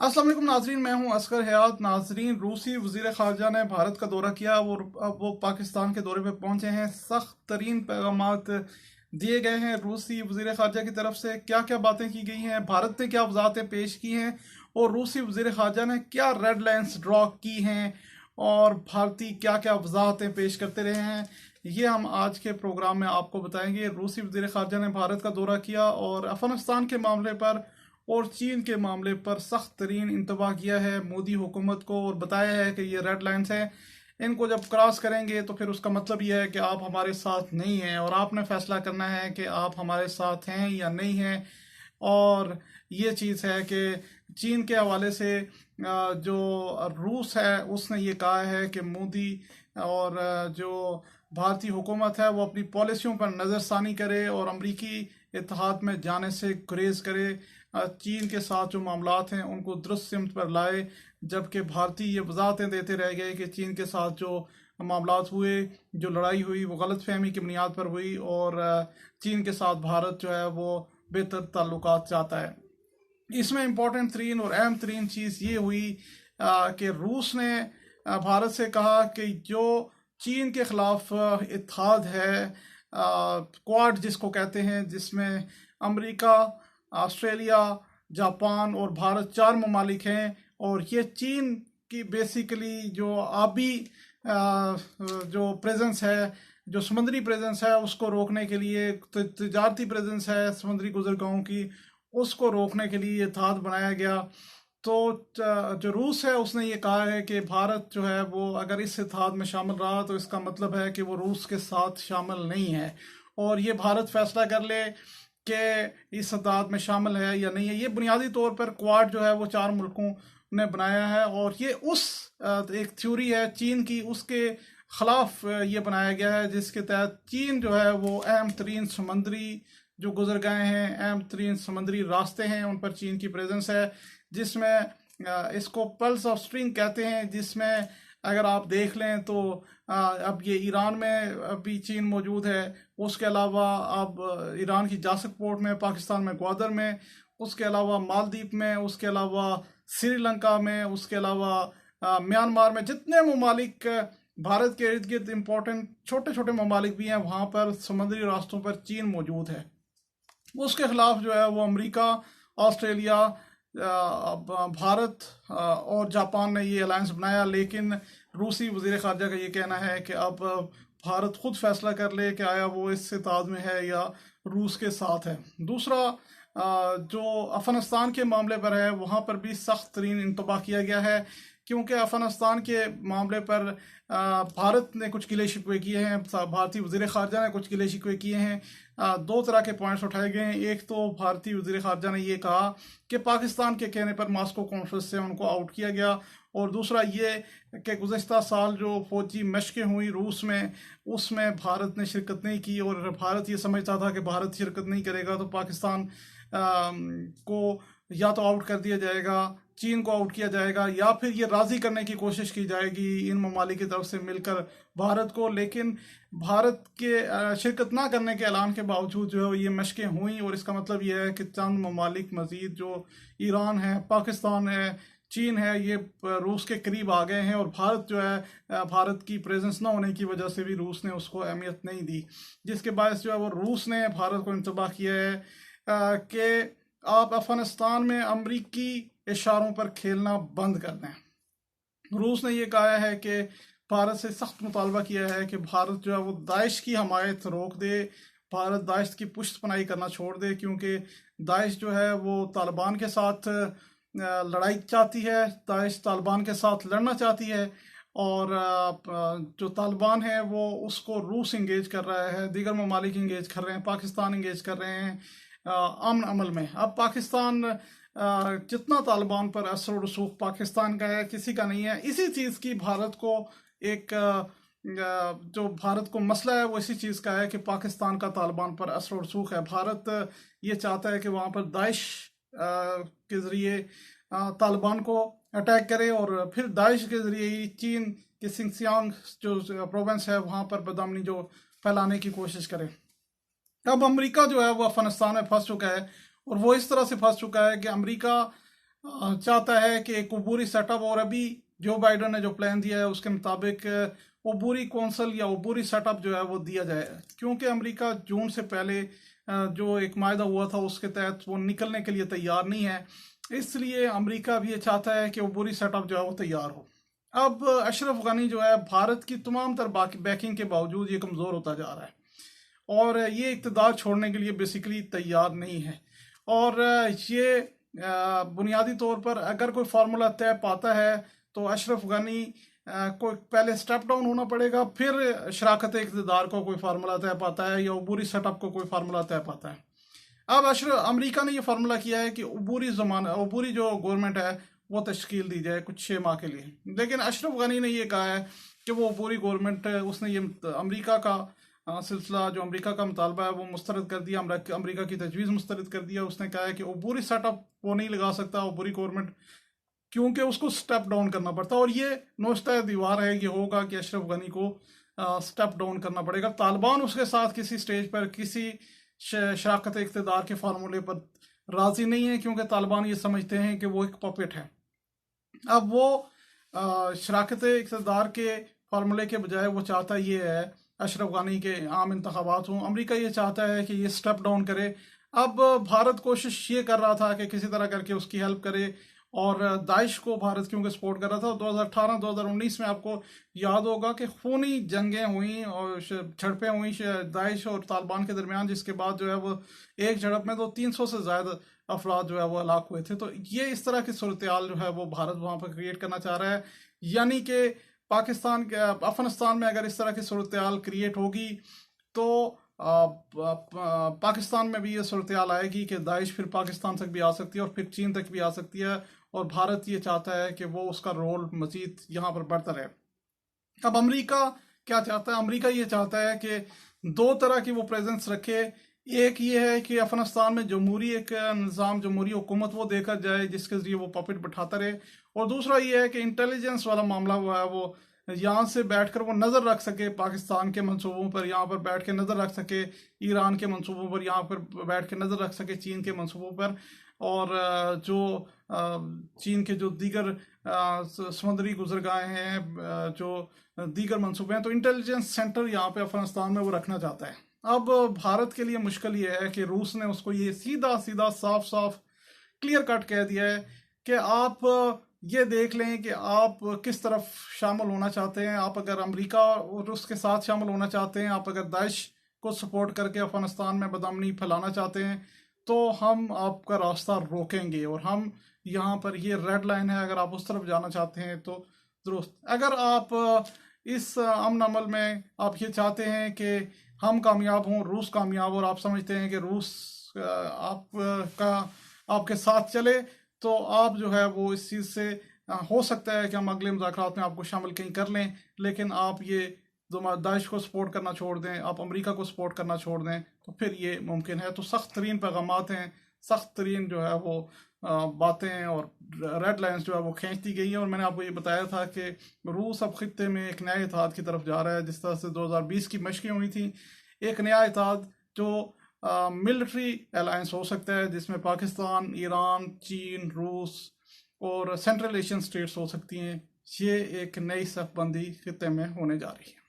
अस्सलाम वालेकुम नाजरीन, मैं हूं असगर हयात। नाजरीन, रूसी वजीर खारजा ने भारत का दौरा किया और अब वो पाकिस्तान के दौरे पे पहुंचे हैं। सख्त तरीन पैगामात दिए गए हैं रूसी वजीर खारजा की तरफ से। क्या क्या बातें की गई हैं, भारत ने क्या वजाहतें पेश की हैं और रूसी वजीर खारजा ने क्या रेड लाइन्स ड्रॉ की हैं और भारतीय क्या क्या वजाहतें पेश करते रहे हैं, ये हम आज के प्रोग्राम में आपको बताएंगे। रूसी वजीर खारजा ने भारत का दौरा किया और अफगानिस्तान के मामले पर और चीन के मामले पर सख्त तरीन इंतबाह किया है मोदी हुकूमत को और बताया है कि ये रेड लाइन्स हैं, इनको जब क्रॉस करेंगे तो फिर उसका मतलब ये है कि आप हमारे साथ नहीं हैं और आपने फैसला करना है कि आप हमारे साथ हैं या नहीं हैं। और ये चीज़ है कि चीन के हवाले से जो रूस है उसने ये कहा है कि मोदी और जो भारतीय हुकूमत है वो अपनी पॉलिसियों पर नज़रसानी करे और अमरीकी इत्तेहाद में जाने से गुरेज करे। चीन के साथ जो मामलात हैं उनको दुरुस्त सिमत पर लाए, जबकि भारतीय ये वजाहतें देते रह गए कि चीन के साथ जो मामलात हुए, जो लड़ाई हुई, वो गलत फहमी की बुनियाद पर हुई और चीन के साथ भारत जो है वो बेहतर ताल्लुकात चाहता है। इसमें इम्पोर्टेंट तरीन और अहम तरीन चीज़ ये हुई कि रूस ने भारत से कहा कि जो चीन के खिलाफ इत्तेहाद है, क्वाड जिसको कहते हैं, जिसमें अमेरिका, ऑस्ट्रेलिया, जापान और भारत चार ममालिक हैं और ये चीन की बेसिकली जो आबी जो प्रेजेंस है, जो समुद्री प्रेजेंस है, उसको रोकने के लिए, तजारती प्रेजेंस है समुद्री गुजरगाहों की, उसको रोकने के लिए ये इत्तेहाद बनाया गया। तो जो रूस है उसने ये कहा है कि भारत जो है वो अगर इस इत्तेहाद में शामिल रहा तो इसका मतलब है कि वो रूस के साथ शामिल नहीं है और ये भारत फैसला कर ले कि इस इत्तेहाद में शामिल है या नहीं है। ये बुनियादी तौर पर क्वाड जो है वो चार मुल्कों ने बनाया है और ये उस एक थ्योरी है चीन की, उसके खिलाफ ये बनाया गया है जिसके तहत चीन जो है वो अहम तरीन समुद्री जो गुजरगाहें हैं, अहम तरीन समुद्री रास्ते हैं, उन पर चीन की प्रेजेंस है, जिसमें इसको पल्स ऑफ स्ट्रिंग कहते हैं, जिसमें अगर आप देख लें तो अब ये ईरान में अभी चीन मौजूद है, उसके अलावा अब ईरान की जासक पोर्ट में, पाकिस्तान में ग्वादर में, उसके अलावा मालदीव में, उसके अलावा श्रीलंका में, उसके अलावा म्यांमार में, जितने ममालिक भारत के इर्द गिर्द इम्पोर्टेंट छोटे छोटे ममालिक भी हैं, वहाँ पर समुद्री रास्तों पर चीन मौजूद है। उसके खिलाफ जो है वो अमेरिका, ऑस्ट्रेलिया, भारत और जापान ने ये अलायंस बनाया। लेकिन रूसी वजीर खारजा का ये कहना है कि अब भारत खुद फैसला कर ले कि आया वो इस इत्तेहाद में है या रूस के साथ है। दूसरा जो अफगानिस्तान के मामले पर है, वहाँ पर भी सख्त तरीन इंतबाह किया गया है, क्योंकि अफगानिस्तान के मामले पर भारत ने कुछ गिले शिकवे किए हैं, भारतीय वजीर खारजा ने कुछ गिले शिकवे किए हैं। दो तरह के पॉइंट्स उठाए गए हैं। एक तो भारतीय वजीर खारजा ने ये कहा कि पाकिस्तान के कहने पर मास्को कॉन्फ्रेंस से उनको आउट किया गया, और दूसरा ये कि गुज़श्ता साल जो फौजी मशक़ें हुई रूस में, उसमें भारत ने शिरकत नहीं की और भारत ये समझता था कि भारत शिरकत नहीं करेगा तो पाकिस्तान को या तो आउट कर दिया जाएगा, चीन को आउट किया जाएगा, या फिर ये राज़ी करने की कोशिश की जाएगी इन ममालिक की तरफ से मिलकर भारत को। लेकिन भारत के शिरकत ना करने के ऐलान के बावजूद जो है ये मशक़ें हुई और इसका मतलब ये है कि चंद ममालिक मज़ीद जो ईरान है, पाकिस्तान है, चीन है, ये रूस के करीब आ गए हैं और भारत जो है भारत की प्रेजेंस ना होने की वजह से भी रूस ने उसको अहमियत नहीं दी, जिसके बायस जो है वो रूस ने भारत को इंतबाह किया है कि आप अफगानिस्तान में अमरीकी इशारों पर खेलना बंद कर दें। रूस ने यह कहा है कि भारत से सख्त मुतालबा किया है कि भारत जो है वो दाइश की हमायत रोक दे, भारत दाइश की पुष्ट पनाही करना छोड़ दे, क्योंकि दाइश जो है वो तालिबान के साथ लड़ाई चाहती है, दाइश तालिबान के साथ लड़ना चाहती है और जो तालिबान है वो उसको रूस इंगेज कर रहा है, दीगर ममालिक इंगेज कर रहे हैं, पाकिस्तान इंगेज कर रहे हैं अमन अमल में। अब पाकिस्तान जितना तालिबान पर असर रसूख पाकिस्तान का है, किसी का नहीं है। इसी चीज़ की भारत को एक जो भारत को मसला है वो इसी चीज़ का है कि पाकिस्तान का तालिबान पर असर रसूख है। भारत ये चाहता है कि वहाँ पर दाइश के ज़रिए तालिबान को अटैक करे और फिर दाइश के ज़रिए ही चीन के सिंगसियांग जो प्रोविंस है वहाँ पर बदअमनी जो फैलाने की कोशिश करे। अब अमेरिका जो है वो अफगानिस्तान में फंस चुका है और वो इस तरह से फंस चुका है कि अमेरिका चाहता है कि एक अबूरी सेटअप, और अभी जो बाइडन ने जो प्लान दिया है उसके मुताबिक अबूरी कौंसल या अबूरी सेटअप जो है वो दिया जाए, क्योंकि अमेरिका जून से पहले जो एक मायदा हुआ था उसके तहत वो निकलने के लिए तैयार नहीं है। इसलिए अमेरिका भी ये चाहता है कि अबूरी सेटअप जो है वो तैयार हो। अब अशरफ गनी जो है भारत की तमाम तरह बाकी बैकिंग के बावजूद ये कमज़ोर होता जा रहा है और ये इक़्तिदार छोड़ने के लिए बेसिकली तैयार नहीं है। और ये बुनियादी तौर पर अगर कोई फार्मूला तय पाता है तो अशरफ गनी को पहले स्टेप डाउन होना पड़ेगा, फिर शराकत इक़्तिदार को कोई फार्मूला तय पाता है या अबूरी सेटअप को कोई फार्मूला तय पाता है। अब अमेरिका ने ये फार्मूला किया है कि अबूरी जो गवर्नमेंट है वो तश्कील दी जाए कुछ 6 माह के लिए, लेकिन अशरफ गनी ने ये कहा है कि वो अबूरी गवर्नमेंट, उसने ये अमेरिका का सिलसिला जो अमेरिका का मुतालबा है वो मुस्तरद कर दिया, अमेरिका की तजवीज़ मुस्तरद कर दिया। उसने कहा है कि अबूरी सेटअप वो नहीं लगा सकता अबूरी गवर्नमेंट, क्योंकि उसको स्टेप डाउन करना पड़ता है। और ये नोश्ता दीवार है, ये होगा कि अशरफ गनी को स्टेप डाउन करना पड़ेगा। तालिबान उसके साथ किसी स्टेज पर किसी शराकत इक़्तिदार के फार्मूले पर राजी नहीं है, क्योंकि तालिबान ये समझते हैं कि वो एक पपेट है। अब वो शराकत इक़्तिदार के फार्मूले के बजाय वो चाहता ये है अशरफ गनी के आम इंतखाबात हों। अमेरिका ये चाहता है कि ये स्टेप डाउन करे। अब भारत कोशिश ये कर रहा था कि किसी तरह करके उसकी हेल्प करे, और दाइश को भारत क्योंकि सपोर्ट कर रहा था। 2018-2019 में आपको याद होगा कि खूनी जंगें हुई और झड़पें हुई दाइश और तालिबान के दरमियान, जिसके बाद जो है वो एक झड़प में तो 300 से ज़्यादा अफराद जो है वो हलाक हुए थे। तो ये इस तरह की सूरत हाल जो है वो भारत वहाँ पर क्रिएट करना चाह रहा है, यानी कि पाकिस्तान के अफगानिस्तान में अगर इस तरह की सूरत हाल क्रिएट होगी तो पाकिस्तान में भी ये सूरत हाल आएगी कि दाइश फिर पाकिस्तान तक भी आ सकती है और फिर चीन तक भी आ सकती है। और भारत ये चाहता है कि वो उसका रोल मजीद यहाँ पर बढ़ता रहे। अब अमेरिका क्या चाहता है? अमेरिका ये चाहता है कि दो तरह की वो प्रेजेंस रखे। एक ये है कि अफगानिस्तान में जमहूरी एक निज़ाम, जमहूरी हुकूमत वो देकर जाए जिसके ज़रिए वो पपेट बिठाता रहे। और दूसरा ये है कि इंटेलिजेंस वाला मामला हुआ है, वो यहाँ से बैठकर वो नज़र रख सके पाकिस्तान के मंसूबों पर, यहाँ पर बैठ के नज़र रख सके ईरान के मंसूबों पर, यहाँ पर बैठ के नज़र रख सके चीन के मंसूबों पर। और जो चीन के जो दीगर समुद्री गुजरगाहें हैं, जो दीगर मंसूबे हैं, तो इंटेलिजेंस सेंटर यहाँ पे अफगानिस्तान में वो रखना चाहता है। अब भारत के लिए मुश्किल ये है कि रूस ने उसको ये सीधा सीधा साफ साफ क्लियर कट कह दिया है कि आप ये देख लें कि आप किस तरफ शामिल होना चाहते हैं। आप अगर अमेरिका और उसके साथ शामिल होना चाहते हैं, आप अगर दाइश को सपोर्ट करके अफगानिस्तान में बदअमनी फैलाना चाहते हैं, तो हम आपका रास्ता रोकेंगे और हम यहाँ पर ये रेड लाइन है, अगर आप उस तरफ जाना चाहते हैं तो दुरुस्त। अगर आप इस अमन अमल में आप ये चाहते हैं कि हम कामयाब हों, रूस कामयाब हो, और आप समझते हैं कि रूस आपके साथ चले, तो आप जो है वो इस चीज़ से हो सकता है कि हम अगले मुज़ाकरात में आपको शामिल कहीं कर लें, लेकिन आप ये दाइश को सपोर्ट करना छोड़ दें, आप अमेरिका को सपोर्ट करना छोड़ दें, तो फिर ये मुमकिन है। तो सख्त तरीन पैगामात हैं, सख्त तरीन जो है वो बातें और रेड लाइंस जो है वो खींच दी गई हैं। और मैंने आपको ये बताया था कि रूस अब खित्ते में एक नए इत्तेहाद की तरफ जा रहा है, जिस तरह से 2020 की मशक़ें हुई थी। एक नया इत्तेहाद जो मिलिट्री अलायंस हो सकता है, जिसमें पाकिस्तान, ईरान, चीन, रूस और सेंट्रल एशियन स्टेट्स हो सकती हैं। ये एक नई सफ़बंदी खित्ते में होने जा रही है।